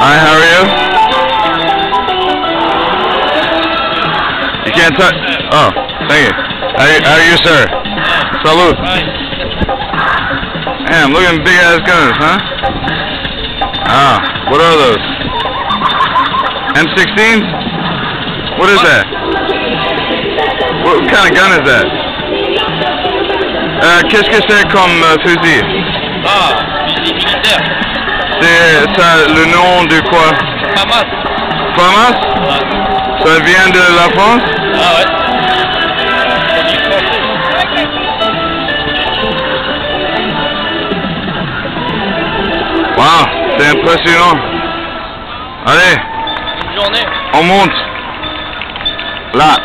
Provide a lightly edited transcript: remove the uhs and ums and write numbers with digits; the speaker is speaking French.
Hi, how are you? You can't touch. Oh, thank you. How are you, sir? Salute. Damn, look at them big ass guns, huh? Ah, what are those? M16s? What is that? What kind of gun is that? Qu'est-ce que c'est comme fusil? Ah, fusil militaire. C'est ça le nom de quoi? Famas. Famas? Ouais. Ça vient de la France? Ah ouais. Wow, c'est impressionnant. Allez, Bonne journée. on monte. Là.